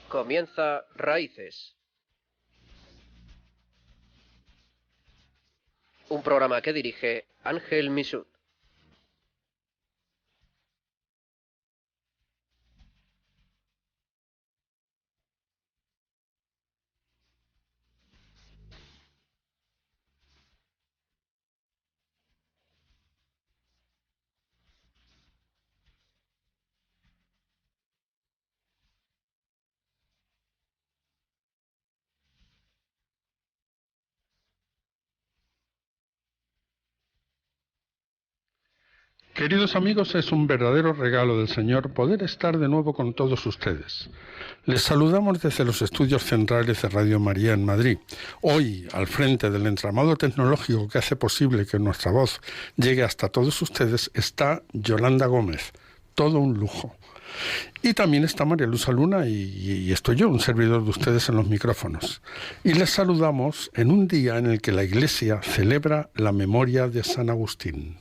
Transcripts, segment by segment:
Comienza Raíces, un programa que dirige Ángel Misut. Queridos amigos, es un verdadero regalo del Señor poder estar de nuevo con todos ustedes. Les saludamos desde los estudios centrales de Radio María en Madrid. Hoy, al frente del entramado tecnológico que hace posible que nuestra voz llegue hasta todos ustedes, está Yolanda Gómez. Todo un lujo. Y también está María Luisa Luna y estoy yo, un servidor de ustedes en los micrófonos. Y les saludamos en un día en el que la Iglesia celebra la memoria de San Agustín.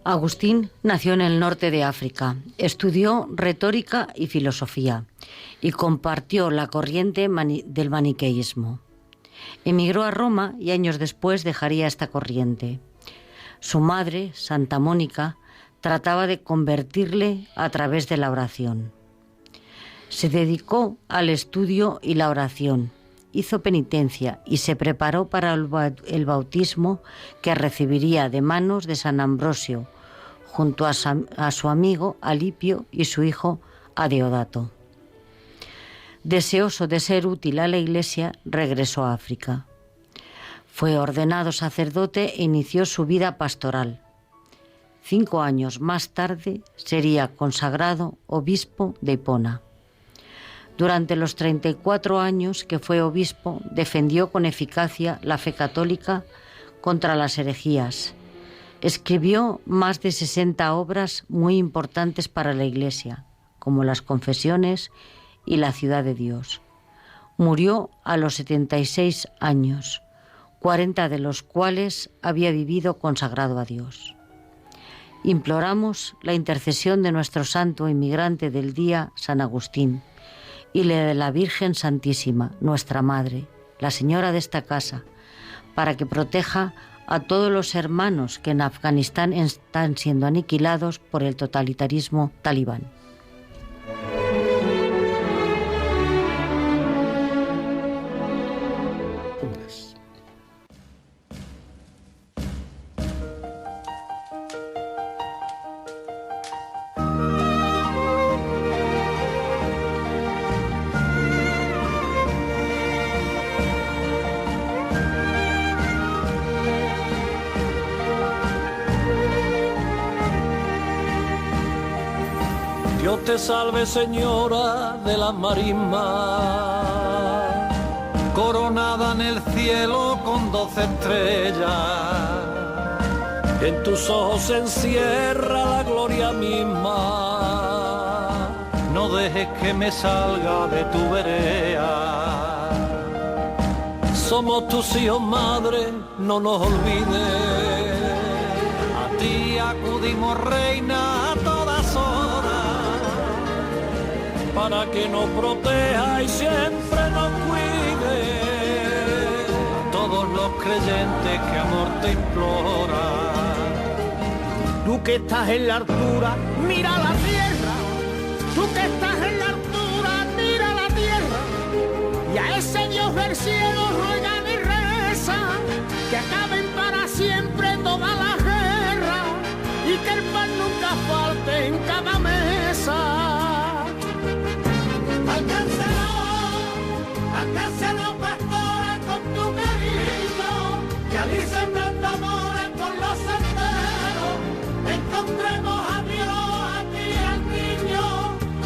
Agustín nació en el norte de África, estudió retórica y filosofía y compartió la corriente del maniqueísmo. Emigró a Roma y años después dejaría esta corriente. Su madre, Santa Mónica, trataba de convertirle a través de la oración. Se dedicó al estudio y la oración, hizo penitencia y se preparó para el bautismo que recibiría de manos de San Ambrosio, junto a su amigo Alipio y su hijo Adeodato. Deseoso de ser útil a la Iglesia, regresó a África. Fue ordenado sacerdote e inició su vida pastoral. 5 años más tarde sería consagrado obispo de Hipona. Durante los 34 años que fue obispo, defendió con eficacia la fe católica contra las herejías. Escribió más de 60 obras muy importantes para la Iglesia, como las Confesiones y la Ciudad de Dios. Murió a los 76 años, 40 de los cuales había vivido consagrado a Dios. Imploramos la intercesión de nuestro santo inmigrante del día, San Agustín, y la de la Virgen Santísima, nuestra Madre, la Señora de esta casa, para que proteja a todos los hermanos que en Afganistán están siendo aniquilados por el totalitarismo talibán. Dios te salve, Señora de la marisma, coronada en el cielo con 12 estrellas. En tus ojos se encierra la gloria misma. No dejes que me salga de tu vereda. Somos tus hijos, madre, no nos olvides. A ti acudimos, reina, a todas horas, para que nos proteja y siempre nos cuide. A todos los creyentes que amor te implora. Tú que estás en la altura, mira la tierra. Tú que estás en la altura, mira la tierra. Y a ese Dios del cielo ruegan y rezan que acaben para siempre todas las guerras y que el pan nunca falte en cada mesa. Alcánzanos, pastora, con tu cariño, que allí sembrando amores por los senderos, encontremos a Dios, a ti, al niño,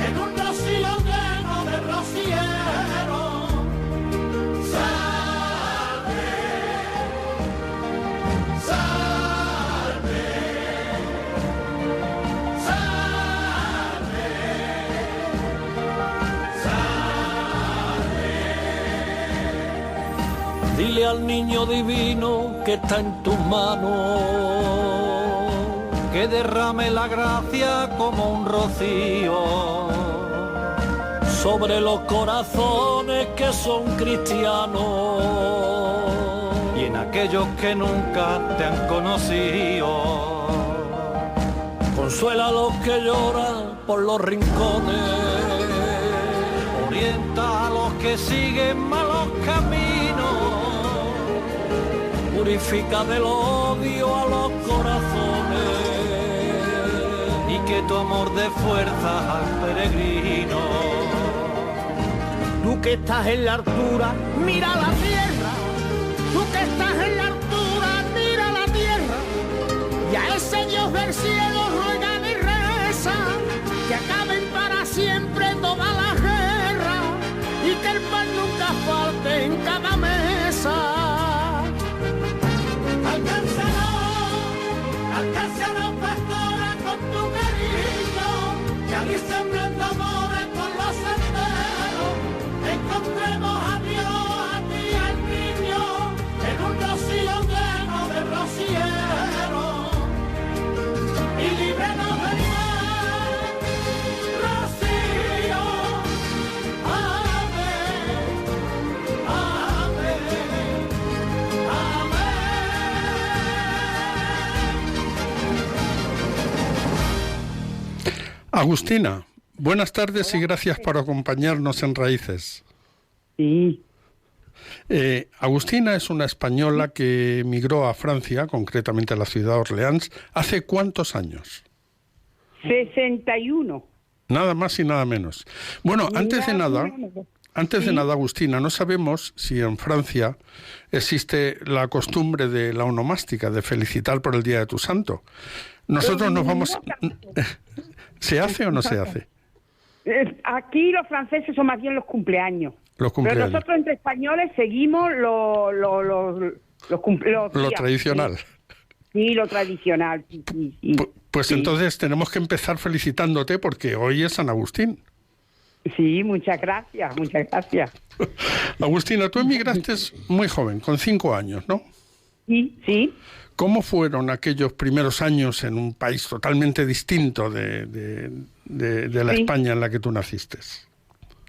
en un rocío lleno de rocieros. Salve, Dile al niño divino que está en tus manos, que derrame la gracia como un rocío sobre los corazones que son cristianos y en aquellos que nunca te han conocido. Consuela a los que lloran por los rincones, orienta a los que siguen malos caminos, purifica del odio a los corazones y que tu amor dé fuerza al peregrino. Tú que estás en la altura, mira la tierra. Tú que estás en la altura, mira la tierra. Y a ese Dios del cielo ruegan y rezan que acaben para siempre todas las guerras y que el pan nunca falte en cada mesa. Alcánzanos, pastora, con tu cariño, que allí sembrando amores por los senderos, encontremos a Dios, a ti, al niño, en un rocío lleno de rocieros, y líbranos del mal, rocío, amén, amén, amén. Agustina, buenas tardes y gracias por acompañarnos en Raíces. Sí. Agustina es una española que emigró a Francia, concretamente a la ciudad de Orleans, ¿hace cuántos años? 61. Nada más y nada menos. Bueno, antes de nada, Agustina, no sabemos si en Francia existe la costumbre de la onomástica, de felicitar por el Día de tu Santo. Nosotros nos vamos... ¿Se hace o no se hace? Aquí los franceses son más bien los cumpleaños. Los cumpleaños. Pero nosotros entre españoles seguimos los días. Tradicional. Sí, lo tradicional. Sí. Pues sí. Entonces tenemos que empezar felicitándote porque hoy es San Agustín. Sí, muchas gracias, muchas gracias. Agustina, tú emigraste muy joven, con 5 años, ¿no? Sí. ¿Cómo fueron aquellos primeros años en un país totalmente distinto de la España en la que tú naciste?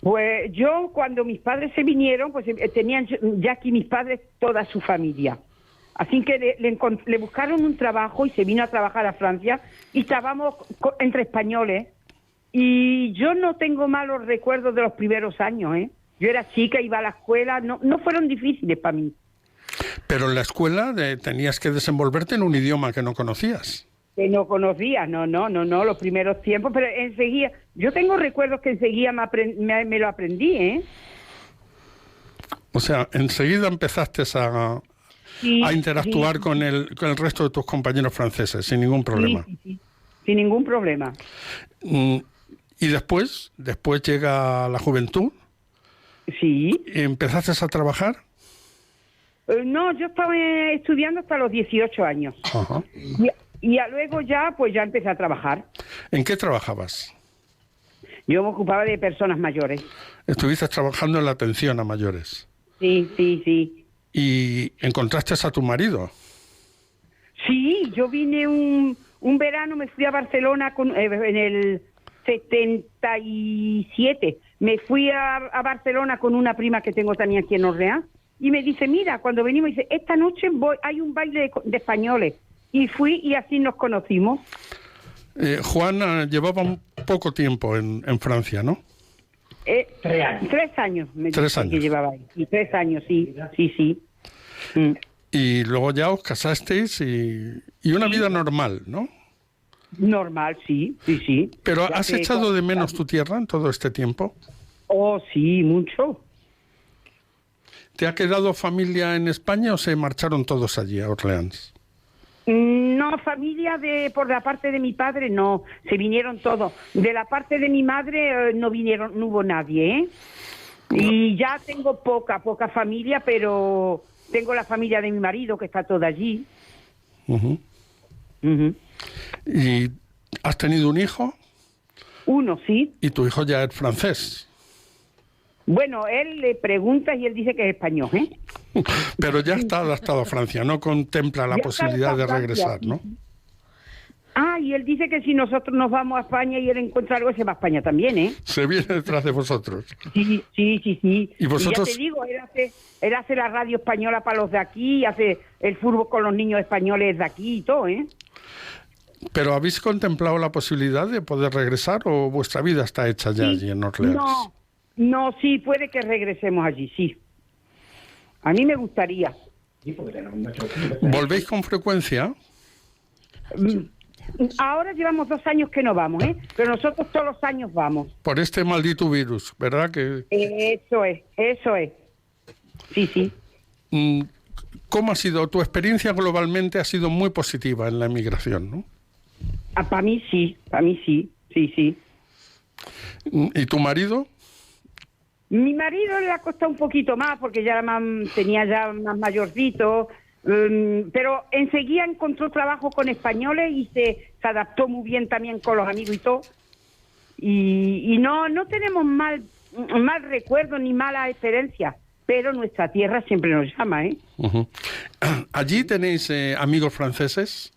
Pues yo, cuando mis padres se vinieron, pues tenían ya aquí mis padres toda su familia. Así que le buscaron un trabajo y se vino a trabajar a Francia y estábamos entre españoles. Y yo no tengo malos recuerdos de los primeros años, ¿eh? Yo era chica, iba a la escuela, no fueron difíciles para mí. Pero en la escuela tenías que desenvolverte en un idioma que no conocías. Que no conocía, no, los primeros tiempos, pero enseguida, yo tengo recuerdos que enseguida me lo aprendí, ¿eh? O sea, enseguida empezaste a interactuar con el resto de tus compañeros franceses, sin ningún problema. Sí, sin ningún problema. Y después llega la juventud. Sí. ¿Y empezaste a trabajar? No, yo estaba estudiando hasta los 18 años. Ajá. Y luego ya empecé a trabajar. ¿En qué trabajabas? Yo me ocupaba de personas mayores. Estuviste trabajando en la atención a mayores. Sí. ¿Y encontraste a tu marido? Sí, yo vine un verano, me fui a Barcelona en el 77. Me fui a Barcelona con una prima que tengo también aquí en Orleans. Y me dice, mira, cuando venimos, dice, esta noche hay un baile de españoles. Y fui y así nos conocimos. Juan llevaba un poco tiempo en Francia, ¿no? 3 años. 3 años. 3 años. Que llevaba ahí. Y 3 años, sí. Y luego ya os casasteis y una vida normal, ¿no? Normal, sí. ¿Pero ya has echado de menos tu tierra en todo este tiempo? Oh, sí, mucho. ¿Te ha quedado familia en España o se marcharon todos allí, a Orleans? No, familia por la parte de mi padre no, se vinieron todos. De la parte de mi madre no hubo nadie, ¿eh? Y ya tengo poca familia, pero tengo la familia de mi marido que está toda allí. ¿Y has tenido un hijo? Uno, sí. ¿Y tu hijo ya es francés? Bueno, él le pregunta y él dice que es español, ¿eh? Pero ya está adaptado a Francia, no contempla la Ya posibilidad está de Francia. regresar, ¿no? Ah, y él dice que si nosotros nos vamos a España y él encuentra algo, se va a España también, ¿eh? Se viene detrás de vosotros. Sí. ¿Y vosotros? ya te digo, él hace la radio española para los de aquí, hace el fútbol con los niños españoles de aquí y todo, ¿eh? ¿Pero habéis contemplado la posibilidad de poder regresar o vuestra vida está hecha ya allí en Orleans? No, sí, puede que regresemos allí, sí. A mí me gustaría. ¿Volvéis con frecuencia? Ahora llevamos 2 años que no vamos, ¿eh? Pero nosotros todos los años vamos. Por este maldito virus, ¿verdad? Que Eso es. Sí. ¿Cómo ha sido? Tu experiencia globalmente ha sido muy positiva en la emigración, ¿no? Para mí sí. ¿Y tu marido? Mi marido le ha costado un poquito más porque ya tenía ya más mayorcito, pero enseguida encontró trabajo con españoles y se adaptó muy bien también con los amigos y todo. Y no tenemos mal recuerdo ni mala experiencia, pero nuestra tierra siempre nos llama, ¿eh? Uh-huh. ¿Allí tenéis amigos franceses?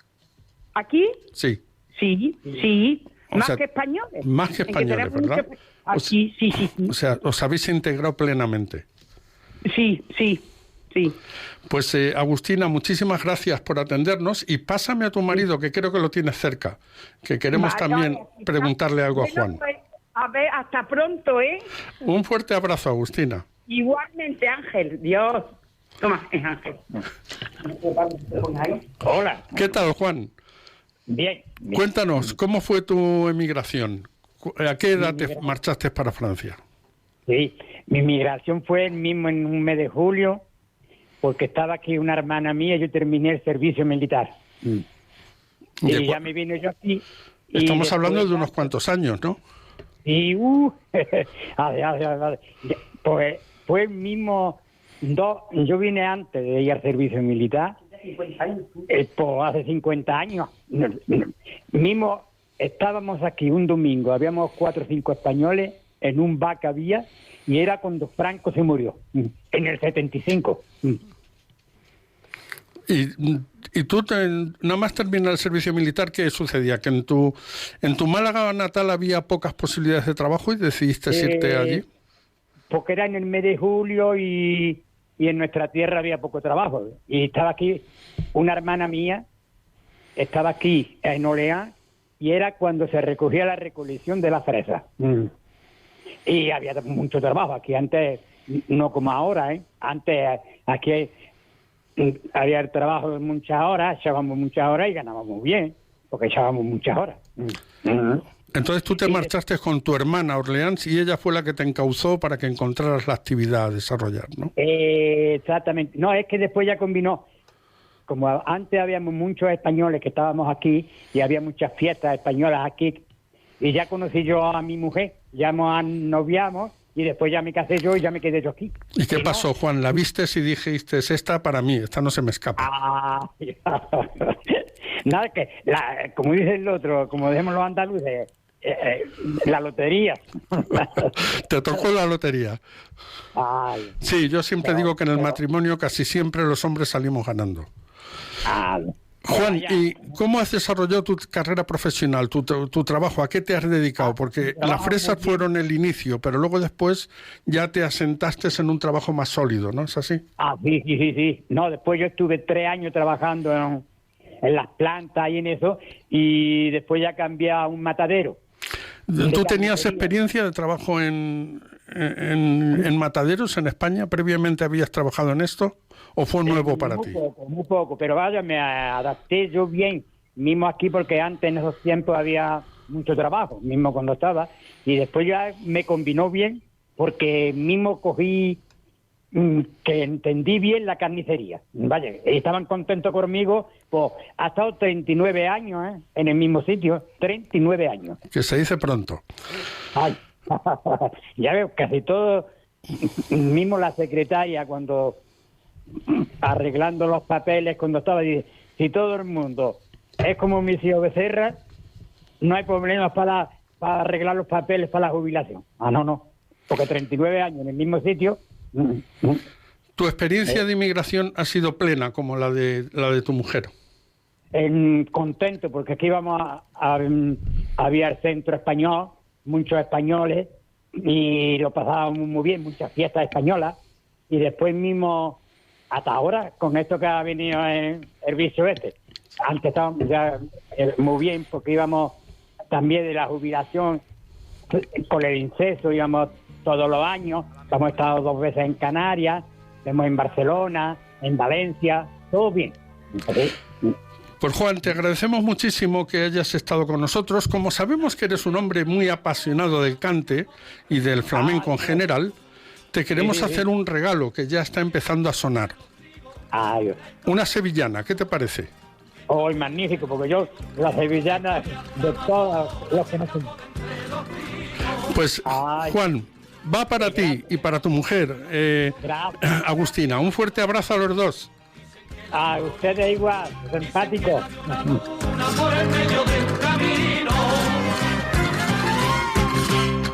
¿Aquí? Sí. Sí. O Más sea, que españoles. Más que españoles, ¿verdad? Aquí, sí. O sea, os habéis integrado plenamente. Sí. Pues Agustina, muchísimas gracias por atendernos y pásame a tu marido, que creo que lo tienes cerca, que queremos también preguntarle algo a Juan. Pues, a ver, hasta pronto, ¿eh? Un fuerte abrazo, Agustina. Igualmente, Ángel. Dios. Toma, Ángel. Hola. ¿Qué tal, Juan? Bien. Cuéntanos, ¿cómo fue tu emigración? ¿A qué edad te marchaste para Francia? Sí, mi migración fue en un mes de julio, porque estaba aquí una hermana mía, yo terminé el servicio militar. Y ya me vine yo aquí. Estamos hablando de unos cuantos años, ¿no? Y, pues fue el mismo, yo vine antes de ir al servicio militar, pues hace 50 años. Mismo estábamos aquí un domingo, habíamos 4 o 5 españoles en un bar que había, y era cuando Franco se murió, en el 75. Y tú, nada más terminar el servicio militar, ¿qué sucedía? ¿Que en tu Málaga natal había pocas posibilidades de trabajo y decidiste irte allí? Porque era en el mes de julio y en nuestra tierra había poco trabajo. Y estaba aquí una hermana mía, estaba aquí en Orleans, y era cuando se recogía la recolección de la fresa. Y había mucho trabajo aquí antes, no como ahora, ¿eh? Antes aquí había el trabajo de muchas horas, echábamos muchas horas y ganábamos bien, porque echábamos muchas horas. Entonces tú te marchaste con tu hermana a Orleans y ella fue la que te encauzó para que encontraras la actividad a desarrollar, ¿no? Exactamente. No, es que después ya combinó. Como antes habíamos muchos españoles que estábamos aquí y había muchas fiestas españolas aquí, y ya conocí yo a mi mujer, ya nos noviamos y después ya me casé yo y ya me quedé yo aquí. ¿Y qué pasó, Juan? ¿La vistes y dijiste, esta para mí, esta no se me escapa? Nada, que como dice el otro, como decimos los andaluces, la lotería. Te tocó la lotería. Ay. Sí, yo siempre digo que en el matrimonio casi siempre los hombres salimos ganando. Juan, ¿y cómo has desarrollado tu carrera profesional, tu trabajo? ¿A qué te has dedicado? Porque las fresas fueron el inicio, pero luego después ya te asentaste en un trabajo más sólido, ¿no? ¿Es así? Sí. No, después yo estuve 3 años trabajando en las plantas y en eso, y después ya cambié a un matadero. ¿Tú tenías experiencia de trabajo en mataderos en España? ¿Previamente habías trabajado en esto? ¿O fue nuevo para ti? Muy poco, pero vaya, me adapté yo bien, mismo aquí, porque antes en esos tiempos había mucho trabajo, mismo cuando estaba, y después ya me combinó bien, porque mismo cogí, que entendí bien la carnicería. Vaya, estaban contentos conmigo, pues ha estado 39 años, en el mismo sitio, 39 años. Que se dice pronto. Ay, ya veo, casi todo, mismo la secretaria cuando arreglando los papeles, cuando estaba, dice, si todo el mundo es como mi tío Becerra, no hay problemas para arreglar los papeles para la jubilación. No, porque 39 años en el mismo sitio. ¿Tu experiencia de inmigración ha sido plena como la de tu mujer? Contento, porque aquí había el centro español, muchos españoles, y lo pasábamos muy bien, muchas fiestas españolas, y después mismo, hasta ahora, con esto que ha venido el viso antes estábamos ya muy bien, porque íbamos también de la jubilación con el inceso, íbamos todos los años, hemos estado 2 veces en Canarias, hemos en Barcelona, en Valencia, todo bien. Pues Juan, te agradecemos muchísimo que hayas estado con nosotros. Como sabemos que eres un hombre muy apasionado del cante y del flamenco en general, te queremos hacer un regalo que ya está empezando a sonar. Una sevillana, ¿qué te parece? Magnífico, porque yo, la sevillana de todos los que no son. Pues, Juan, va para ti y para tu mujer, Agustina. Un fuerte abrazo a los dos. A ustedes igual, simpáticos. Una por el medio del camino.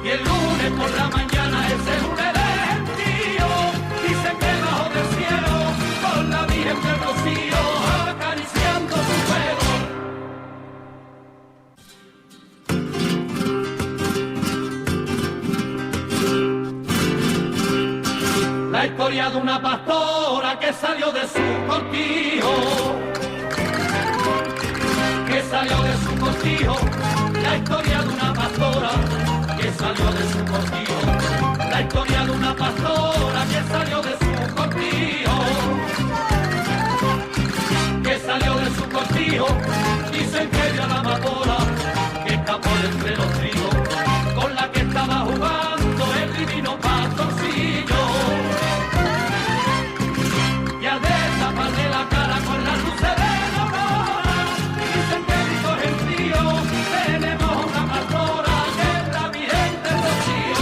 Y el lunes por la mañana ese lunes del tío. Dicen que bajo del cielo, con la Virgen del Rocío, acariciando su pelo. La historia de una pastora que salió de su cortijo, la historia de una pastora que salió de su cortijo, la historia de una pastora que salió de su cortijo, que salió de su cortijo. Dicen que ella la amapola que escapó de entre los trigos, con la que estaba jugando el divino pastorcillo. Y al destaparle la cara con las luces de la aurora, dicen que dijo gentío, tenemos una pastora que es la Virgen del Rocío.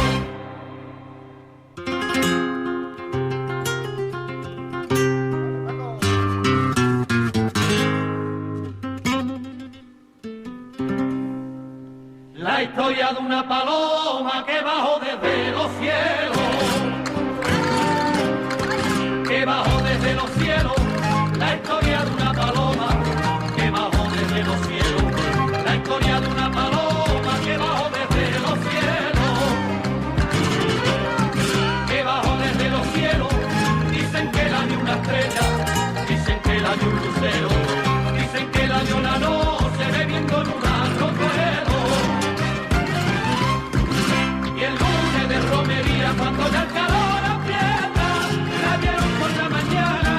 La historia de una paloma que bajó desde los cielos, que bajó desde los cielos, la historia de una paloma que bajó desde los cielos, la historia de una paloma que bajó desde los cielos, que bajó desde los cielos. Dicen que la dio una estrella, dicen que la dio un lucero, dicen que la dio la noche bebiendo en un arrozuelo. Y el lunes de romería, cuando ya el calor aprieta, la vieron por la mañana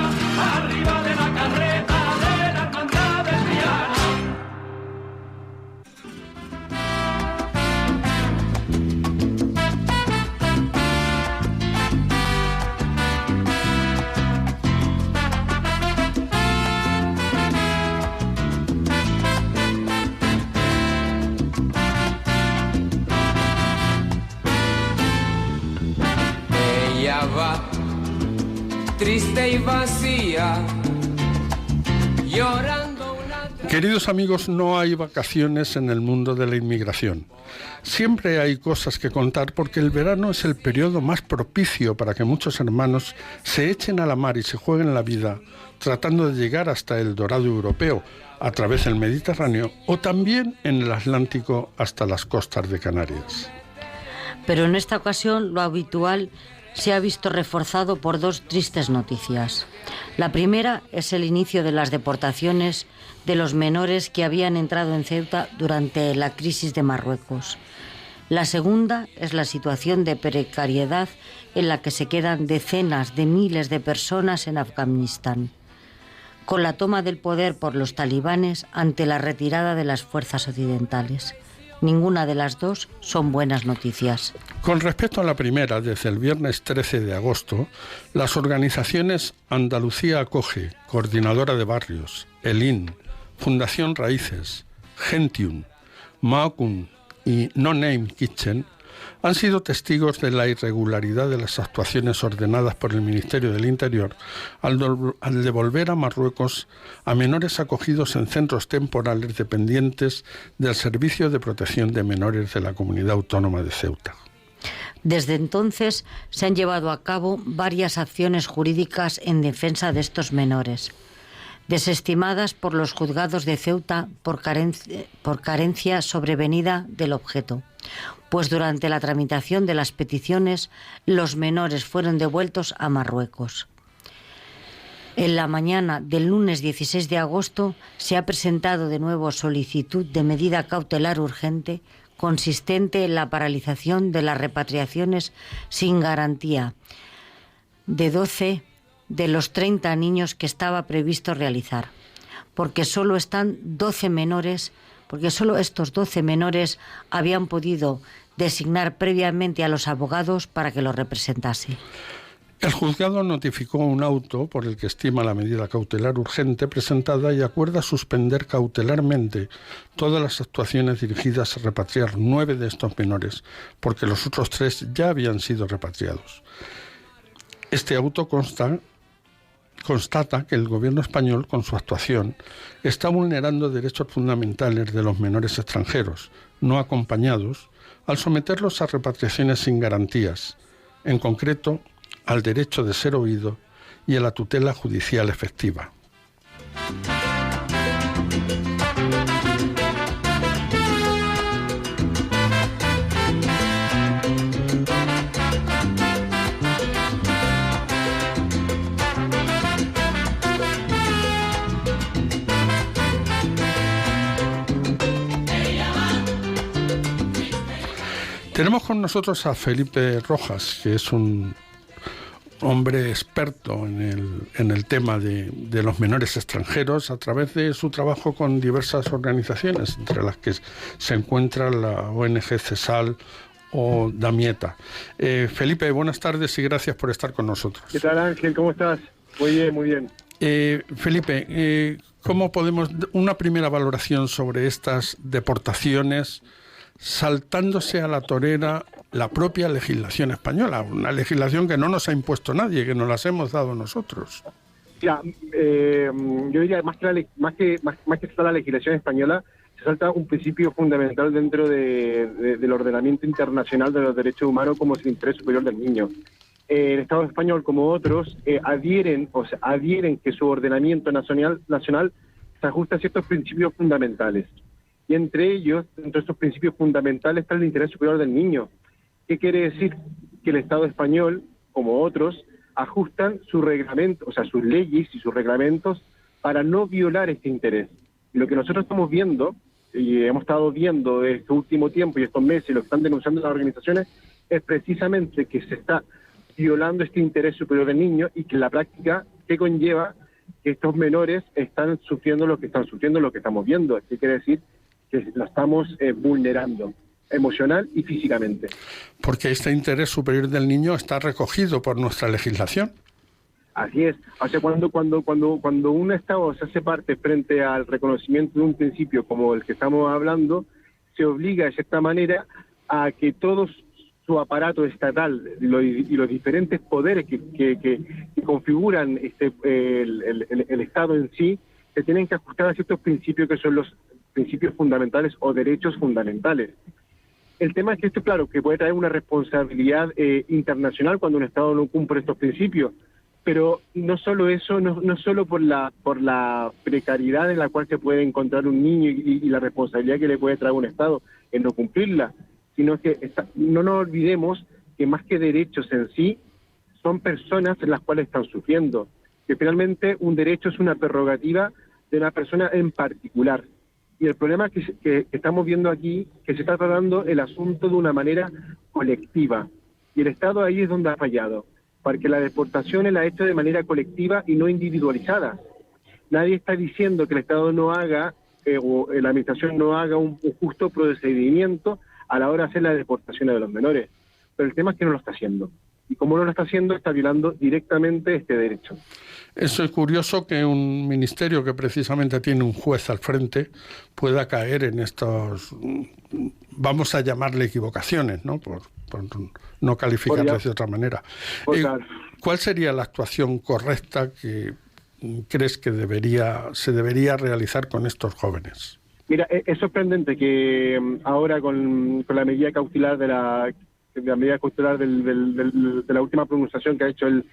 arriba de la carreta de la hermandad de Triana. Ella va triste y vacía, llorando una... Queridos amigos, no hay vacaciones en el mundo de la inmigración. Siempre hay cosas que contar porque el verano es el periodo más propicio para que muchos hermanos se echen a la mar y se jueguen la vida tratando de llegar hasta el dorado europeo a través del Mediterráneo o también en el Atlántico hasta las costas de Canarias. Pero en esta ocasión lo habitual se ha visto reforzado por 2 tristes noticias. La primera es el inicio de las deportaciones de los menores que habían entrado en Ceuta durante la crisis de Marruecos. La segunda es la situación de precariedad en la que se quedan decenas de miles de personas en Afganistán, con la toma del poder por los talibanes ante la retirada de las fuerzas occidentales. Ninguna de las dos son buenas noticias. Con respecto a la primera, desde el viernes 13 de agosto, las organizaciones Andalucía Acoge, Coordinadora de Barrios, ELIN, Fundación Raíces, Gentium, Maocun y No Name Kitchen han sido testigos de la irregularidad de las actuaciones ordenadas por el Ministerio del Interior al devolver a Marruecos a menores acogidos en centros temporales dependientes del Servicio de Protección de Menores de la Comunidad Autónoma de Ceuta. Desde entonces se han llevado a cabo varias acciones jurídicas en defensa de estos menores, desestimadas por los juzgados de Ceuta por carencia sobrevenida del objeto, pues durante la tramitación de las peticiones los menores fueron devueltos a Marruecos. En la mañana del lunes 16 de agosto se ha presentado de nuevo solicitud de medida cautelar urgente consistente en la paralización de las repatriaciones sin garantía de 12 de los 30 niños que estaba previsto realizar, porque solo están 12 menores, porque solo estos 12 menores habían podido designar previamente a los abogados para que los representase. El juzgado notificó un auto por el que estima la medida cautelar urgente presentada y acuerda suspender cautelarmente todas las actuaciones dirigidas a repatriar 9 de estos menores, porque los otros 3 ya habían sido repatriados. Este auto constata que el gobierno español, con su actuación, está vulnerando derechos fundamentales de los menores extranjeros, no acompañados, al someterlos a repatriaciones sin garantías, en concreto al derecho de ser oído y a la tutela judicial efectiva. Tenemos con nosotros a Felipe Rojas, que es un hombre experto en el tema de los menores extranjeros a través de su trabajo con diversas organizaciones, entre las que se encuentra la ONG CESAL o Damieta. Felipe, buenas tardes y gracias por estar con nosotros. ¿Qué tal, Ángel? ¿Cómo estás? Muy bien, muy bien. Felipe, ¿cómo podemos una primera valoración sobre estas deportaciones saltándose a la torera la propia legislación española, una legislación que no nos ha impuesto nadie, que nos las hemos dado nosotros? Ya, yo diría más que saltar la legislación española, se salta un principio fundamental dentro del ordenamiento internacional de los derechos humanos, como es el interés superior del niño. El Estado español, como otros, adhieren que su ordenamiento nacional se ajusta a ciertos principios fundamentales. Y entre ellos, entre estos principios fundamentales, está el interés superior del niño. ¿Qué quiere decir? Que el Estado español, como otros, ajustan su reglamento, o sea, sus leyes y sus reglamentos para no violar este interés. Y lo que nosotros estamos viendo, y hemos estado viendo este último tiempo y estos meses, y lo que están denunciando las organizaciones, es precisamente que se está violando este interés superior del niño y que en la práctica, ¿qué conlleva? Que estos menores están sufriendo lo que estamos viendo. ¿Qué quiere decir? Que lo estamos vulnerando emocional y físicamente. Porque este interés superior del niño está recogido por nuestra legislación. Así es. O sea, cuando un Estado se hace parte frente al reconocimiento de un principio como el que estamos hablando, se obliga de cierta manera a que todo su aparato estatal y los diferentes poderes que configuran el Estado en sí, se tienen que ajustar a ciertos principios que son los principios fundamentales o derechos fundamentales. El tema es que esto, claro, que puede traer una responsabilidad internacional cuando un Estado no cumple estos principios, pero no solo eso, no solo por la precariedad en la cual se puede encontrar un niño y la responsabilidad que le puede traer un Estado en no cumplirla, sino que no nos olvidemos que más que derechos en sí, son personas en las cuales están sufriendo, que finalmente un derecho es una prerrogativa de una persona en particular. Y el problema que estamos viendo aquí, que se está tratando el asunto de una manera colectiva. Y el Estado ahí es donde ha fallado, porque la deportación la ha hecho de manera colectiva y no individualizada. Nadie está diciendo que el Estado no haga, o la Administración no haga un justo procedimiento a la hora de hacer la deportación de los menores. Pero el tema es que no lo está haciendo. Y como no lo está haciendo, está violando directamente este derecho. Eso es curioso que un ministerio que precisamente tiene un juez al frente pueda caer en estos, vamos a llamarle equivocaciones, ¿no? Por no calificarles de otra manera. ¿Cuál sería la actuación correcta que crees que se debería realizar con estos jóvenes? Mira, es sorprendente que ahora con la medida cautelar la medida cautelar de la última pronunciación que ha hecho en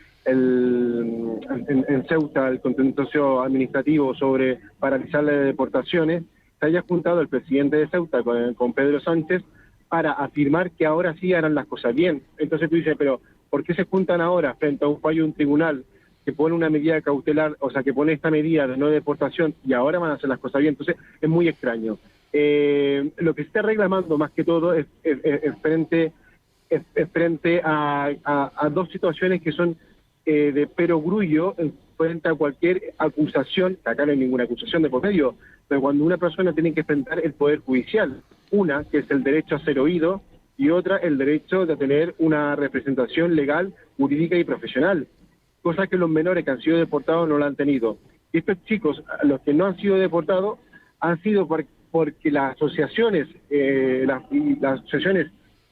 Ceuta, el contencioso administrativo sobre paralizar las deportaciones, se haya juntado el presidente de Ceuta con Pedro Sánchez para afirmar que ahora sí harán las cosas bien. Entonces tú dices, pero ¿por qué se juntan ahora frente a un fallo de un tribunal que pone una medida cautelar, o sea, que pone esta medida de no deportación y ahora van a hacer las cosas bien? Entonces es muy extraño. Lo que se está reclamando más que todo es frente a dos situaciones que son de perogrullo frente a cualquier acusación, que acá no hay ninguna acusación de por medio, pero cuando una persona tiene que enfrentar el Poder Judicial, una que es el derecho a ser oído y otra el derecho de tener una representación legal, jurídica y profesional, cosa que los menores que han sido deportados no la han tenido. Y estos chicos, los que no han sido deportados, han sido porque las asociaciones, las asociaciones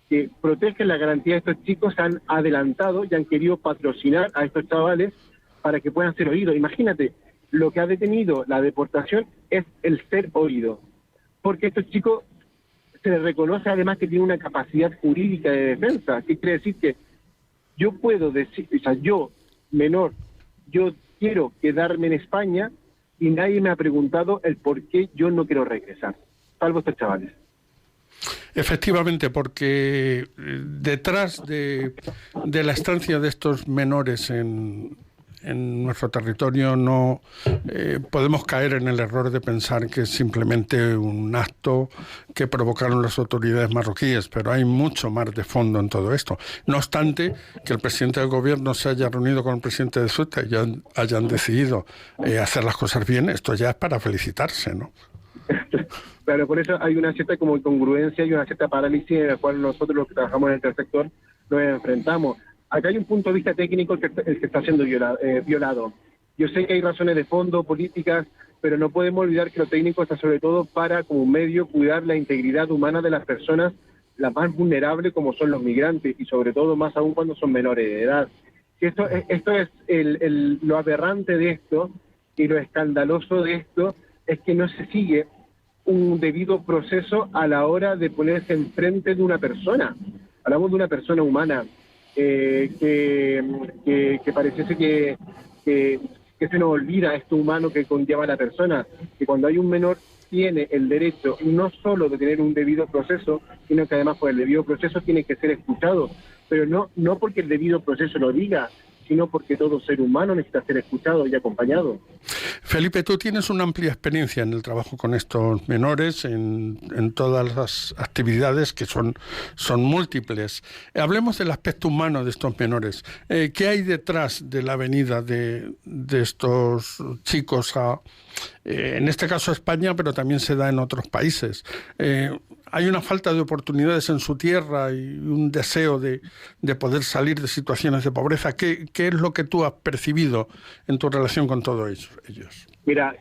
que protegen la garantía de estos chicos se han adelantado y han querido patrocinar a estos chavales para que puedan ser oídos. Imagínate, lo que ha detenido la deportación es el ser oído, porque a estos chicos se les reconoce además que tienen una capacidad jurídica de defensa, que quiere decir que yo puedo decir, o sea, yo, menor, yo quiero quedarme en España y nadie me ha preguntado el por qué yo no quiero regresar, salvo estos chavales. Efectivamente, porque detrás de la estancia de estos menores en nuestro territorio no podemos caer en el error de pensar que es simplemente un acto que provocaron las autoridades marroquíes, pero hay mucho más de fondo en todo esto. No obstante, que el presidente del gobierno se haya reunido con el presidente de Ceuta y ya hayan decidido hacer las cosas bien, esto ya es para felicitarse, ¿no? Claro, por eso hay una cierta como incongruencia y una cierta parálisis en la cual nosotros los que trabajamos en el tercer sector nos enfrentamos. Acá hay un punto de vista técnico el que está siendo violado. Yo sé que hay razones de fondo, políticas, pero no podemos olvidar que lo técnico está sobre todo para, como medio, cuidar la integridad humana de las personas, las más vulnerables como son los migrantes, y sobre todo más aún cuando son menores de edad. Esto es lo aberrante de esto y lo escandaloso de esto es que no se sigue un debido proceso a la hora de ponerse enfrente de una persona. Hablamos de una persona humana. Que pareciese que se nos olvida esto humano que conlleva la persona, que cuando hay un menor tiene el derecho no solo de tener un debido proceso, sino que además por el debido proceso tiene que ser escuchado, pero no porque el debido proceso lo diga, sino porque todo ser humano necesita ser escuchado y acompañado. Felipe, tú tienes una amplia experiencia en el trabajo con estos menores, en todas las actividades que son múltiples. Hablemos del aspecto humano de estos menores. ¿Qué hay detrás de la venida de estos chicos en este caso a España, pero también se da en otros países? Hay una falta de oportunidades en su tierra y un deseo de poder salir de situaciones de pobreza. ¿Qué es lo que tú has percibido en tu relación con todos ellos? Mira,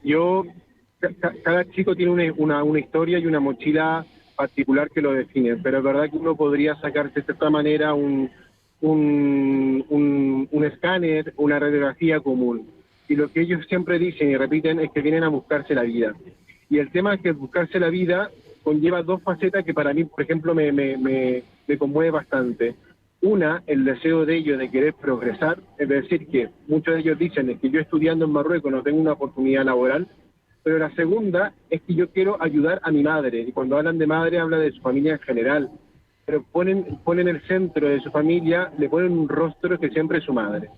cada chico tiene una historia y una mochila particular que lo define, pero es verdad que uno podría sacar de cierta manera un escáner, una radiografía común. Y lo que ellos siempre dicen y repiten es que vienen a buscarse la vida. Y el tema es que buscarse la vida conlleva dos facetas que para mí, por ejemplo, me conmueve bastante. Una, el deseo de ellos de querer progresar, es decir, que muchos de ellos dicen que yo estudiando en Marruecos no tengo una oportunidad laboral, pero la segunda es que yo quiero ayudar a mi madre, y cuando hablan de madre hablan de su familia en general, pero ponen el centro de su familia, le ponen un rostro que siempre es su madre.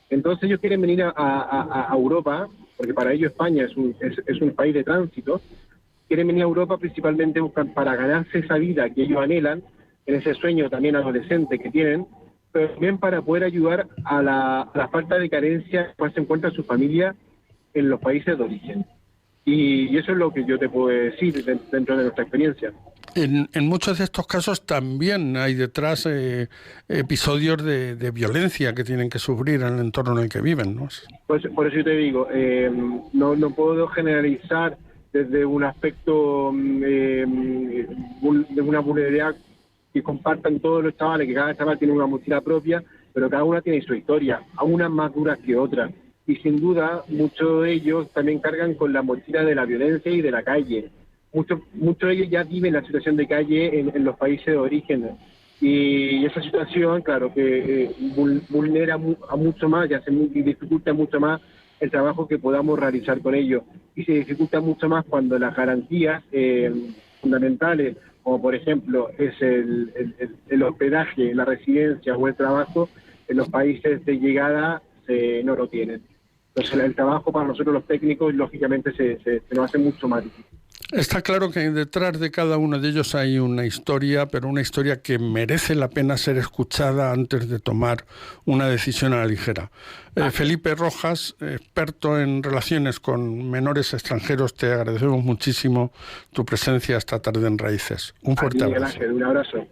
Entonces ellos quieren venir a Europa, porque para ellos España es un país de tránsito, quieren venir a Europa principalmente para ganarse esa vida que ellos anhelan, en ese sueño también adolescente que tienen, pero también para poder ayudar a la falta de carencia que se encuentra su familia en los países de origen. Y eso es lo que yo te puedo decir dentro de nuestra experiencia. En muchos de estos casos también hay detrás episodios de violencia que tienen que sufrir en el entorno en el que viven, ¿no? Pues, por eso yo te digo, no puedo generalizar desde un aspecto de una vulnerabilidad que compartan todos los chavales, que cada chaval tiene una mochila propia, pero cada una tiene su historia, algunas más duras que otras. Y sin duda, muchos de ellos también cargan con la mochila de la violencia y de la calle. Muchos de ellos ya viven la situación de calle en los países de origen. Y esa situación, claro, que vulnera a mucho más y dificulta mucho más el trabajo que podamos realizar con ellos. Y se dificulta mucho más cuando las garantías fundamentales, como por ejemplo es el hospedaje, la residencia o el trabajo, en los países de llegada no lo tienen. Entonces el trabajo para nosotros los técnicos, lógicamente, se nos hace mucho más difícil. Está claro que detrás de cada uno de ellos hay una historia, pero una historia que merece la pena ser escuchada antes de tomar una decisión a la ligera. Felipe Rojas, experto en relaciones con menores extranjeros, te agradecemos muchísimo tu presencia esta tarde en Raíces. Un fuerte abrazo. Un abrazo.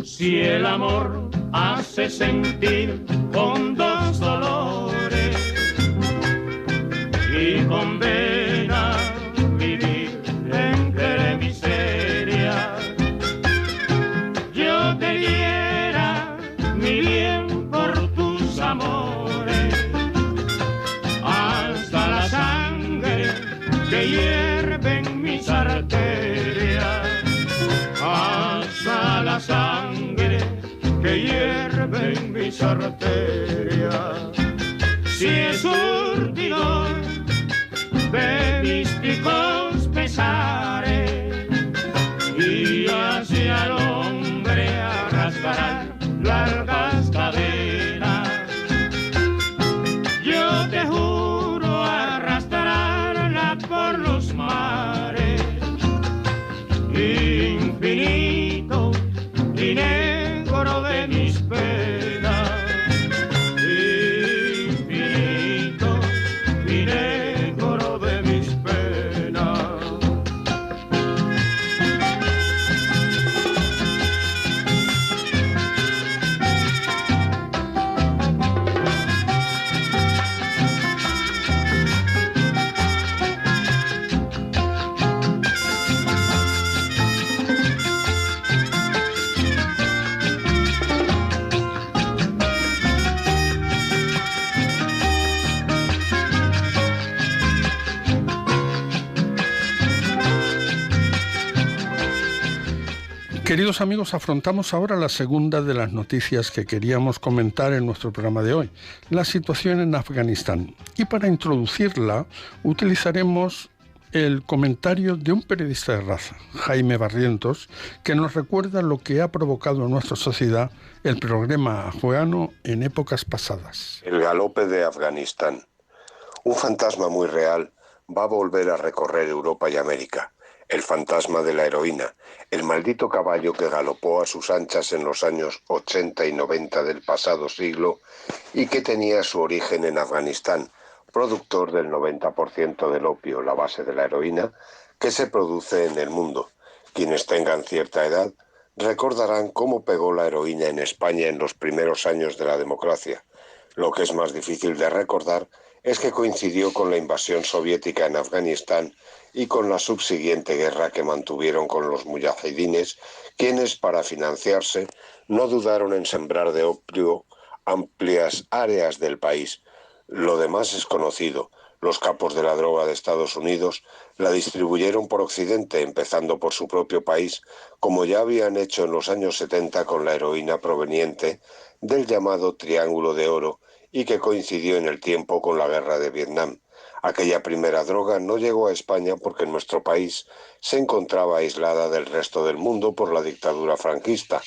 Si el amor hace sentir hondos dolores y condena vivir entre miseria, yo te diera mi bien por tus amores, hasta la sangre que hierve en mis arterias, hasta la sangre que hierve en mis arterias. Si es surtidor de místicos pesares y hacia el hombre arrastrarán largas cadenas, yo te juro arrastrarla por los mares infinito y negro de mis penas, infinito y negro de mis penas. Queridos amigos, afrontamos ahora la segunda de las noticias que queríamos comentar en nuestro programa de hoy, la situación en Afganistán. Y para introducirla utilizaremos el comentario de un periodista de raza, Jaime Barrientos, que nos recuerda lo que ha provocado en nuestra sociedad el problema afgano en épocas pasadas. El galope de Afganistán. Un fantasma muy real va a volver a recorrer Europa y América. El fantasma de la heroína, el maldito caballo que galopó a sus anchas en los años 80 y 90 del pasado siglo y que tenía su origen en Afganistán, productor del 90% del opio, la base de la heroína, que se produce en el mundo. Quienes tengan cierta edad recordarán cómo pegó la heroína en España en los primeros años de la democracia. Lo que es más difícil de recordar es que coincidió con la invasión soviética en Afganistán y con la subsiguiente guerra que mantuvieron con los mujahidines, quienes, para financiarse, no dudaron en sembrar de opio amplias áreas del país. Lo demás es conocido. Los capos de la droga de Estados Unidos la distribuyeron por Occidente, empezando por su propio país, como ya habían hecho en los años 70 con la heroína proveniente del llamado Triángulo de Oro y que coincidió en el tiempo con la guerra de Vietnam. Aquella primera droga no llegó a España porque nuestro país se encontraba aislada del resto del mundo por la dictadura franquista,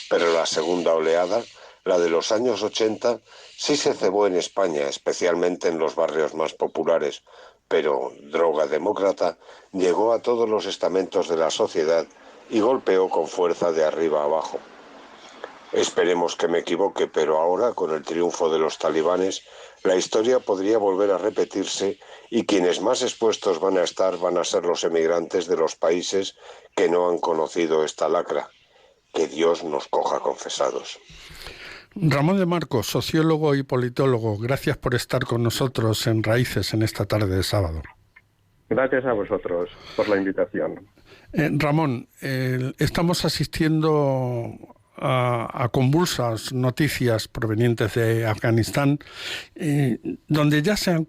pero la segunda oleada, la de los años 80, sí se cebó en España, especialmente en los barrios más populares, pero droga demócrata llegó a todos los estamentos de la sociedad y golpeó con fuerza de arriba a abajo. Esperemos que me equivoque, pero ahora, con el triunfo de los talibanes, la historia podría volver a repetirse y quienes más expuestos van a estar van a ser los emigrantes de los países que no han conocido esta lacra. Que Dios nos coja confesados. Ramón de Marcos, sociólogo y politólogo, gracias por estar con nosotros en Raíces en esta tarde de sábado. Gracias a vosotros por la invitación. Ramón, estamos asistiendo a convulsas noticias provenientes de Afganistán, donde ya se han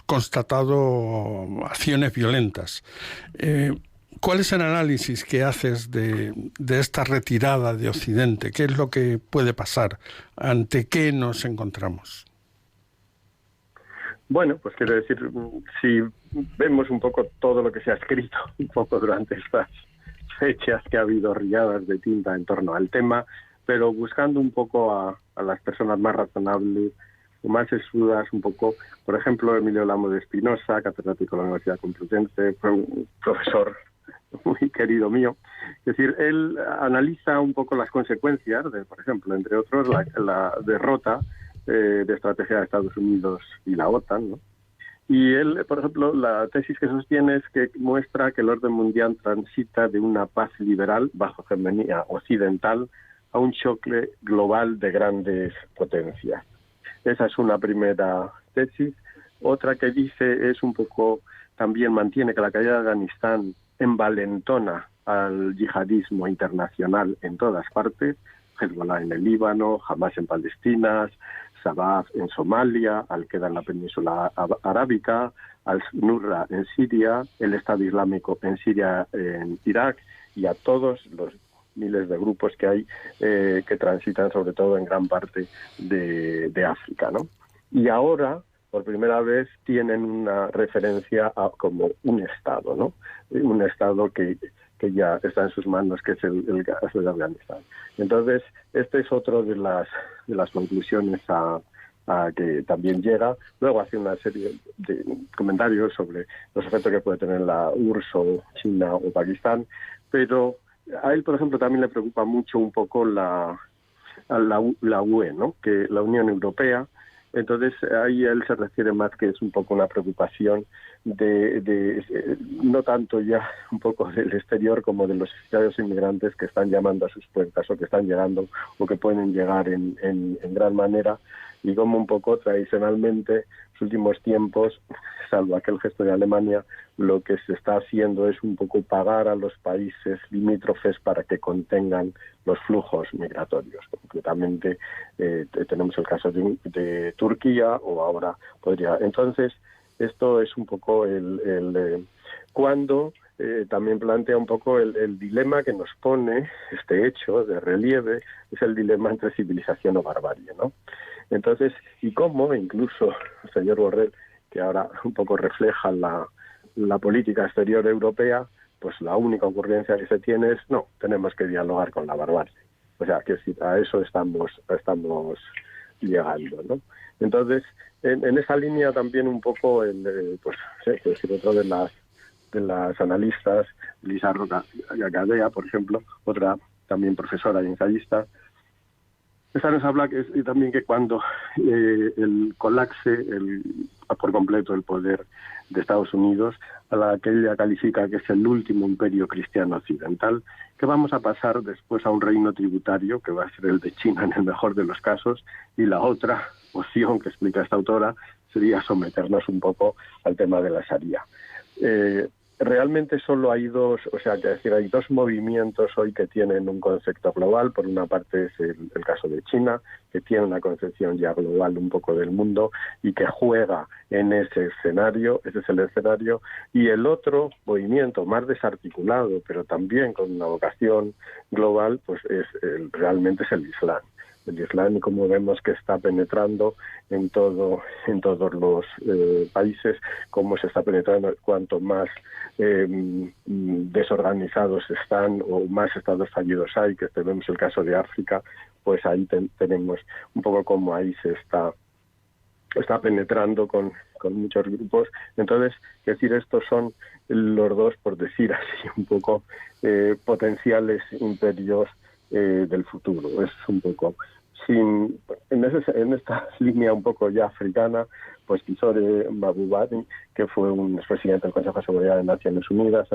constatado acciones violentas. ¿Cuál es el análisis que haces de esta retirada de Occidente? ¿Qué es lo que puede pasar? ¿Ante qué nos encontramos? Bueno, pues quiero decir, si vemos un poco todo lo que se ha escrito un poco durante estas fechas, que ha habido riadas de tinta en torno al tema, pero buscando un poco a las personas más razonables o más sesudas, un poco, por ejemplo, Emilio Lamo de Espinosa, catedrático de la Universidad Complutense, fue un profesor muy querido mío. Es decir, él analiza un poco las consecuencias de, por ejemplo, entre otros, la derrota de estrategia de Estados Unidos y la OTAN, ¿no? Y él, por ejemplo, la tesis que sostiene es que muestra que el orden mundial transita de una paz liberal bajo hegemonía occidental a un choque global de grandes potencias. Esa es una primera tesis. Otra que dice es un poco, también mantiene que la caída de Afganistán envalentona al yihadismo internacional en todas partes, Hezbollah en el Líbano, Hamas en Palestina, Sabah en Somalia, Al-Qaeda en la península arábica, Al-Nusra en Siria, el Estado Islámico en Siria, en Irak, y a todos los miles de grupos que hay que transitan sobre todo en gran parte de África, ¿no? Y ahora, por primera vez, tienen una referencia a como un Estado, ¿no? Un Estado que ya está en sus manos, que es el caso de Afganistán. Entonces, este es otro de las conclusiones a que también llega. Luego hace una serie de comentarios sobre los efectos que puede tener la URSS o China o Pakistán, pero a él, por ejemplo, también le preocupa mucho un poco la UE, ¿no? Que la Unión Europea. Entonces, ahí él se refiere más que es un poco una preocupación no tanto ya un poco del exterior como de los exiliados inmigrantes que están llamando a sus puertas o que están llegando o que pueden llegar en gran manera, y como un poco tradicionalmente, en los últimos tiempos, salvo aquel gesto de Alemania, lo que se está haciendo es un poco pagar a los países limítrofes para que contengan los flujos migratorios. Concretamente, tenemos el caso de Turquía, o ahora podría. Entonces, esto es un poco cuando también plantea un poco el dilema que nos pone este hecho de relieve, es el dilema entre civilización o barbarie, ¿no? Entonces, y cómo incluso el señor Borrell, que ahora un poco refleja la política exterior europea, pues la única ocurrencia que se tiene es, no, tenemos que dialogar con la barbarie. O sea, que a eso estamos llegando, ¿no? Entonces, en esa línea también un poco, pues, otro de las analistas, Lisa Roca Gadea, por ejemplo, otra también profesora y ensayista, esta nos habla también que cuando el colapse por completo el poder de Estados Unidos, a la que ella califica que es el último imperio cristiano occidental, que vamos a pasar después a un reino tributario, que va a ser el de China en el mejor de los casos, y la otra opción que explica esta autora sería someternos un poco al tema de la Sharia. Realmente solo hay dos, o sea, que decir, hay dos movimientos hoy que tienen un concepto global. Por una parte es el caso de China, que tiene una concepción ya global un poco del mundo y que juega en ese escenario, ese es el escenario, y el otro movimiento más desarticulado, pero también con una vocación global, pues realmente es el Islam. El Islam, como vemos que está penetrando en todos los países, como se está penetrando, cuanto más desorganizados están o más estados fallidos hay, que tenemos el caso de África, pues ahí tenemos un poco como ahí se está penetrando con muchos grupos. Entonces, es decir, estos son los dos, por decir así, un poco potenciales imperios del futuro. Es un poco en esta línea un poco ya africana, pues Kisore Mahbubani, que fue un expresidente del Consejo de Seguridad de Naciones Unidas,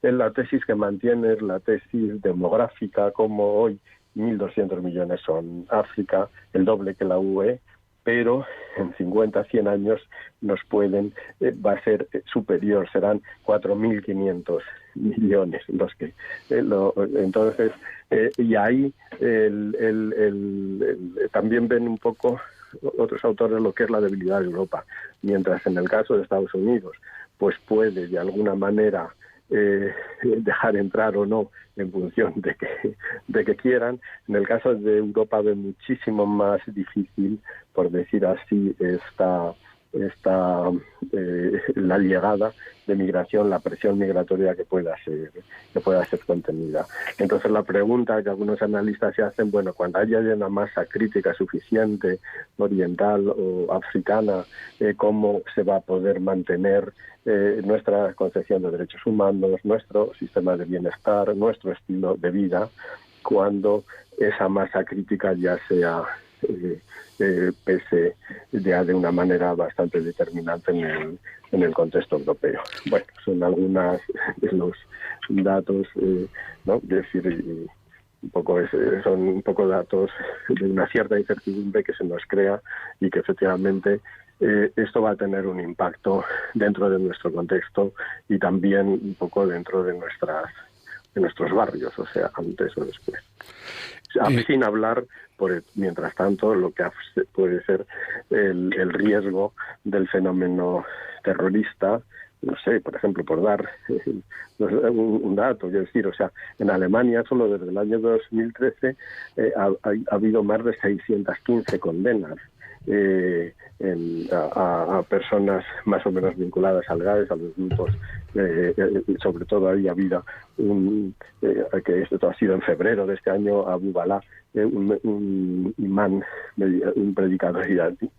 en la tesis que mantiene es la tesis demográfica, como hoy 1.200 millones son África, el doble que la UE, pero en 50, 100 años nos pueden, va a ser superior, serán 4.500 millones los que entonces y ahí también ven un poco otros autores lo que es la debilidad de Europa, mientras en el caso de Estados Unidos pues puede de alguna manera dejar entrar o no en función de que quieran. En el caso de Europa ve muchísimo más difícil, por decir así, la llegada de migración, la presión migratoria que pueda ser contenida. Entonces la pregunta que algunos analistas se hacen, bueno, cuando haya una masa crítica suficiente, oriental o africana, ¿cómo se va a poder mantener nuestra concepción de derechos humanos, nuestro sistema de bienestar, nuestro estilo de vida, cuando esa masa crítica ya sea pese ya de una manera bastante determinante en el contexto europeo? Bueno, son algunas de los datos, ¿no? Es decir, son un poco datos de una cierta incertidumbre que se nos crea y que efectivamente esto va a tener un impacto dentro de nuestro contexto y también un poco dentro de nuestros barrios, o sea, antes o después. Sin hablar, mientras tanto, lo que puede ser el riesgo del fenómeno terrorista. No sé, por ejemplo, por dar un dato, quiero decir, o sea, en Alemania solo desde el año 2013 ha habido más de 615 condenas a personas más o menos vinculadas al GAES, a los grupos, sobre todo ahí ha habido que esto ha sido en febrero de este año, Abu Balá, un imán, un predicador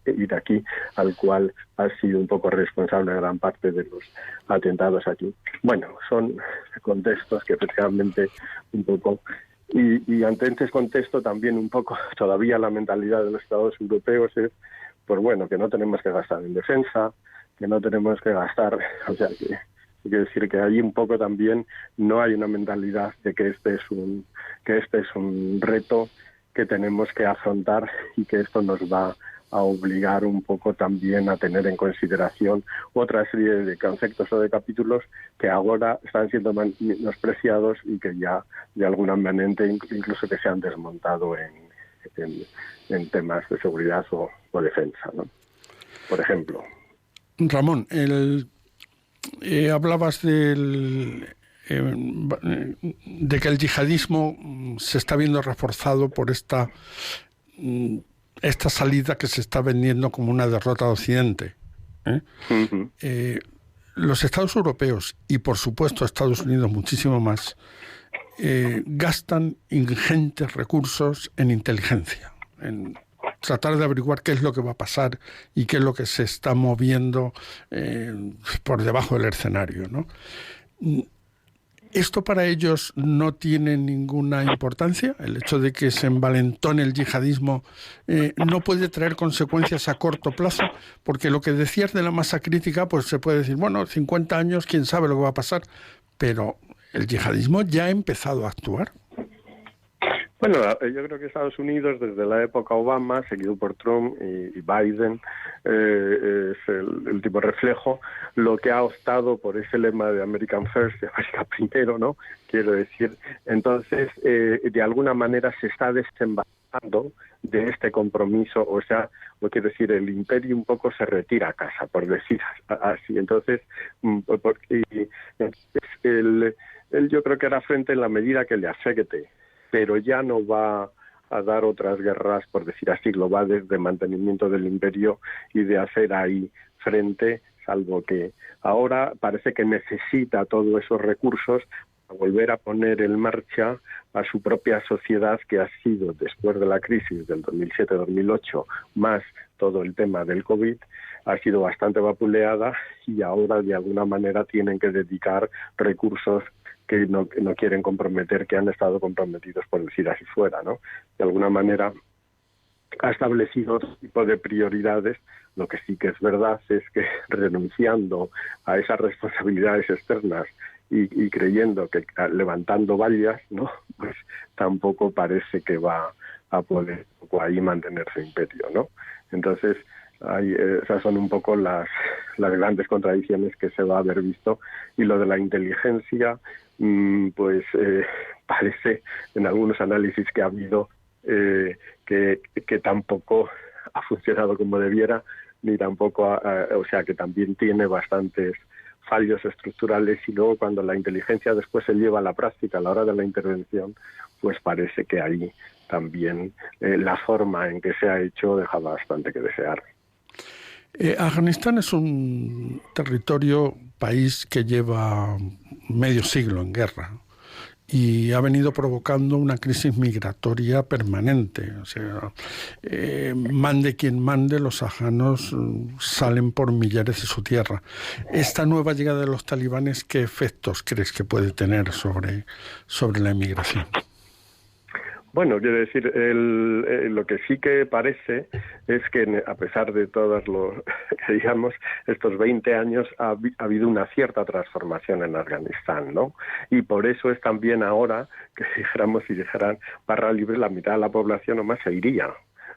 iraquí, al cual ha sido un poco responsable de gran parte de los atentados aquí. Bueno, son contextos que efectivamente un poco... Y ante este contexto también un poco todavía la mentalidad de los Estados europeos es, pues bueno, que no tenemos que gastar en defensa, que no tenemos que gastar, o sea, que quiero decir que ahí un poco también no hay una mentalidad de que este es un reto que tenemos que afrontar y que esto nos va a obligar un poco también a tener en consideración otra serie de conceptos o de capítulos que ahora están siendo menospreciados y que ya de alguna manera incluso que se han desmontado en temas de seguridad o defensa, ¿no? Por ejemplo. Ramón, hablabas de que el yihadismo se está viendo reforzado por esta salida que se está vendiendo como una derrota de Occidente. Uh-huh. Los Estados europeos y por supuesto Estados Unidos muchísimo más gastan ingentes recursos en inteligencia, en tratar de averiguar qué es lo que va a pasar y qué es lo que se está moviendo por debajo del escenario, ¿no? ¿Esto para ellos no tiene ninguna importancia? ¿El hecho de que se envalentone el yihadismo no puede traer consecuencias a corto plazo? Porque lo que decías de la masa crítica, pues se puede decir, bueno, 50 años, quién sabe lo que va a pasar, pero el yihadismo ya ha empezado a actuar. Bueno, yo creo que Estados Unidos, desde la época Obama, seguido por Trump y Biden, es el último reflejo, lo que ha optado por ese lema de American First, de América primero, ¿no? Quiero decir, entonces, de alguna manera se está desembarazando de este compromiso, o sea, quiero decir, el imperio un poco se retira a casa, por decir así. Entonces, yo creo que hará frente en la medida que le afecte, pero ya no va a dar otras guerras, por decir así, globales de mantenimiento del imperio y de hacer ahí frente, salvo que ahora parece que necesita todos esos recursos para volver a poner en marcha a su propia sociedad, que ha sido, después de la crisis del 2007-2008, más todo el tema del COVID, ha sido bastante vapuleada y ahora de alguna manera tienen que dedicar recursos que no quieren comprometer, que han estado comprometidos, por decir así fuera, ¿no? De alguna manera ha establecido otro tipo de prioridades. Lo que sí que es verdad es que renunciando a esas responsabilidades externas y creyendo que levantando vallas, ¿no? Pues tampoco parece que va a poder ahí mantener su imperio, ¿no? Entonces, Esas son un poco las grandes contradicciones que se va a haber visto. Y lo de la inteligencia, pues parece en algunos análisis que ha habido que tampoco ha funcionado como debiera, ni tampoco, o sea, que también tiene bastantes fallos estructurales, y luego cuando la inteligencia después se lleva a la práctica a la hora de la intervención, pues parece que ahí también la forma en que se ha hecho deja bastante que desear. Afganistán es un país que lleva medio siglo en guerra y ha venido provocando una crisis migratoria permanente. O sea, mande quien mande, los afganos salen por millares de su tierra. Esta nueva llegada de los talibanes, ¿qué efectos crees que puede tener sobre la emigración? Bueno, quiero decir, lo que sí que parece es que a pesar de todos los, digamos, estos 20 años ha habido una cierta transformación en Afganistán, ¿no? Y por eso es también ahora que si dijeran barra libre, la mitad de la población o más se iría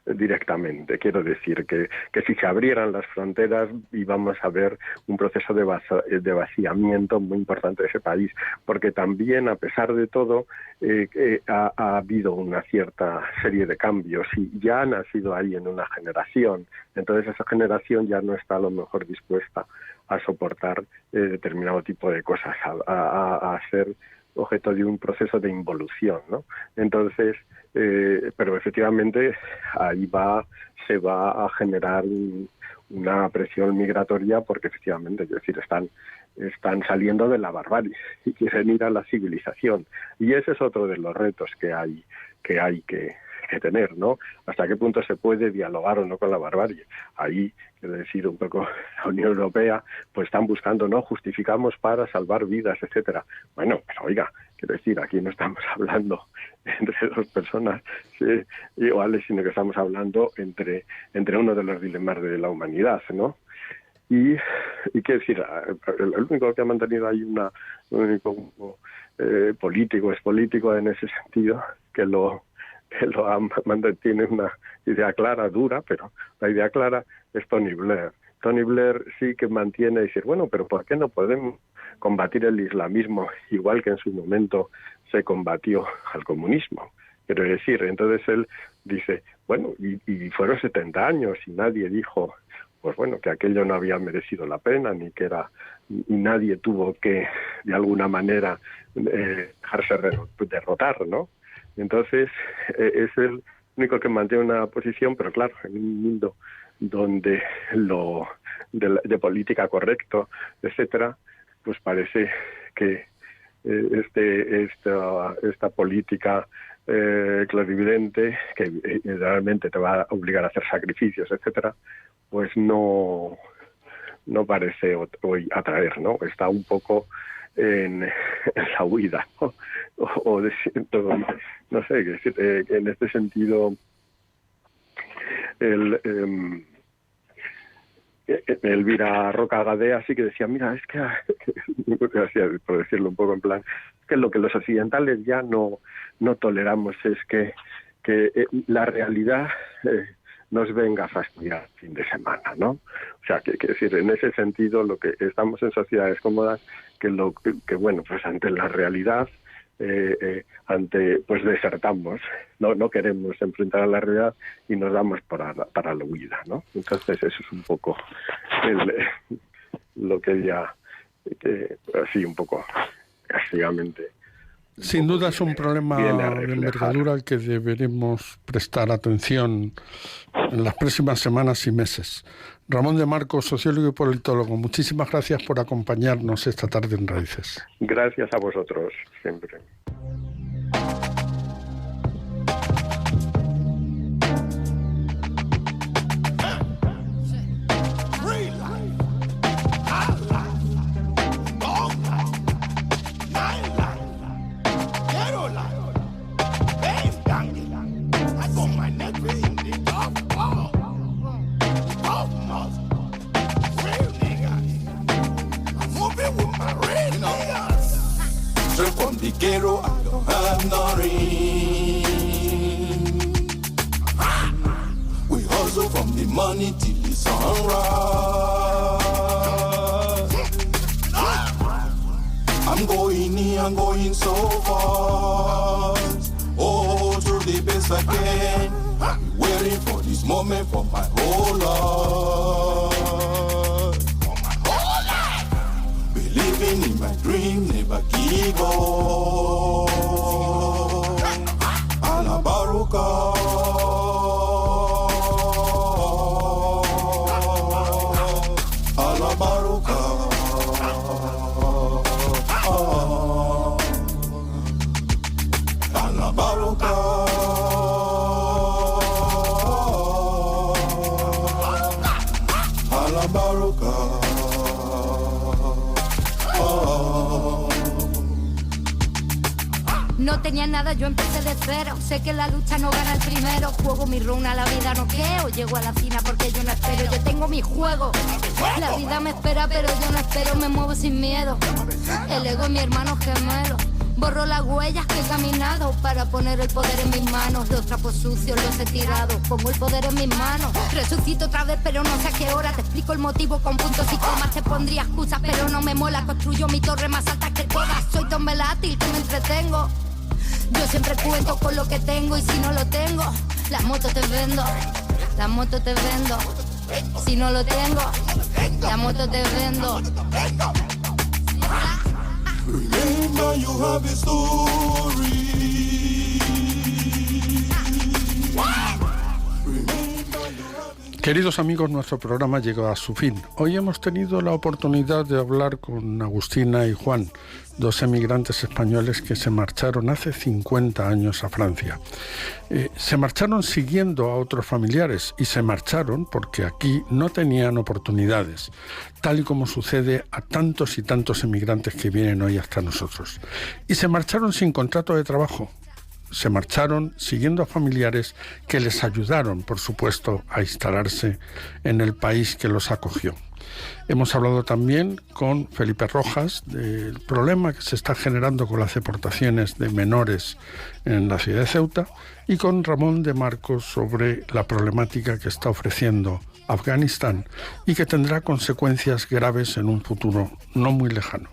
directamente. Quiero decir que si se abrieran las fronteras íbamos a ver un proceso de vaciamiento muy importante de ese país, porque también, a pesar de todo, ha habido una cierta serie de cambios y ya ha nacido ahí en una generación. Entonces esa generación ya no está a lo mejor dispuesta a soportar determinado tipo de cosas, a ser objeto de un proceso de involución, ¿no? Entonces, pero efectivamente ahí se va a generar una presión migratoria, porque efectivamente, es decir, están saliendo de la barbarie y quieren ir a la civilización, y ese es otro de los retos que hay que tener, ¿no? Hasta qué punto se puede dialogar o no con la barbarie. Ahí, quiero decir, un poco la Unión Europea, pues están buscando, ¿no? Justificamos para salvar vidas, etcétera. Bueno, pero oiga, quiero decir, aquí no estamos hablando entre dos personas iguales, sino que estamos hablando entre uno de los dilemas de la humanidad, ¿no? Y quiero decir, el único que ha mantenido ahí político en ese sentido, que lo mantiene una idea clara, dura, pero la idea clara es Tony Blair. Tony Blair sí que mantiene decir, bueno, pero ¿por qué no podemos combatir el islamismo igual que en su momento se combatió al comunismo? Quiero decir, entonces él dice, bueno, y fueron 70 años y nadie dijo, pues bueno, que aquello no había merecido la pena, ni nadie tuvo que, de alguna manera, dejarse derrotar, ¿no? Entonces, es el único que mantiene una posición, pero claro, en un mundo donde de política correcto, etcétera, pues parece que esta política clarividente, que realmente te va a obligar a hacer sacrificios, etcétera, pues no parece hoy atraer, ¿no? Está un poco en la huida, ¿no? No sé, en este sentido Elvira Roca Gadea sí que decía, mira, es que por decirlo un poco en plan, que lo que los occidentales ya no toleramos es que la realidad nos venga a fastidiar el fin de semana, ¿no? O sea, que decir, en ese sentido, lo que estamos en sociedades cómodas, que bueno, pues ante la realidad, pues desertamos, no queremos enfrentar a la realidad y nos damos para la huida, ¿no? Entonces eso es un poco lo que ella, así un poco castigamente. Sin duda es un problema de envergadura al que deberemos prestar atención en las próximas semanas y meses. Ramón de Marcos, sociólogo y politólogo, muchísimas gracias por acompañarnos esta tarde en Raíces. Gracias a vosotros, siempre. Quiero we hustle from the money till the sunrise. I'm going so fast. Oh, to the best I can. Waiting for this moment for my whole life. Believing in my dream, never give up. Alabaruka. No tenía nada, yo empecé de cero. Sé que la lucha no gana el primero. Juego mi runa, la vida no queo. Llego a la cima porque yo no espero. Yo tengo mi juego. La vida me espera, pero yo no espero. Me muevo sin miedo. El ego es mi hermano gemelo. Borro las huellas que he caminado para poner el poder en mis manos. Los trapos sucios los he tirado. Pongo el poder en mis manos. Resucito otra vez, pero no sé a qué hora. Te explico el motivo con puntos y comas. Te pondría excusas, pero no me mola. Construyo mi torre más alta que todas. Soy tan velátil que me entretengo. Yo siempre cuento con lo que tengo y si no lo tengo, la moto te vendo, la moto te vendo. Si no lo tengo, la moto te vendo. Remember you have a story. Queridos amigos, nuestro programa llega a su fin. Hoy hemos tenido la oportunidad de hablar con Agustina y Juan, dos emigrantes españoles que se marcharon hace 50 años a Francia. Se marcharon siguiendo a otros familiares y se marcharon porque aquí no tenían oportunidades, tal y como sucede a tantos y tantos emigrantes que vienen hoy hasta nosotros. Y se marcharon sin contrato de trabajo. Se marcharon siguiendo a familiares que les ayudaron, por supuesto, a instalarse en el país que los acogió. Hemos hablado también con Felipe Rojas del problema que se está generando con las deportaciones de menores en la ciudad de Ceuta y con Ramón de Marcos sobre la problemática que está ofreciendo Afganistán y que tendrá consecuencias graves en un futuro no muy lejano.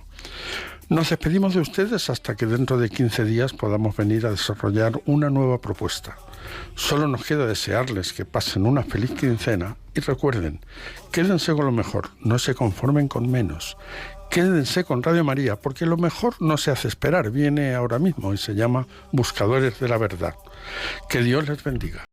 Nos despedimos de ustedes hasta que dentro de 15 días podamos venir a desarrollar una nueva propuesta. Solo nos queda desearles que pasen una feliz quincena y recuerden, quédense con lo mejor, no se conformen con menos. Quédense con Radio María porque lo mejor no se hace esperar, viene ahora mismo y se llama Buscadores de la Verdad. Que Dios les bendiga.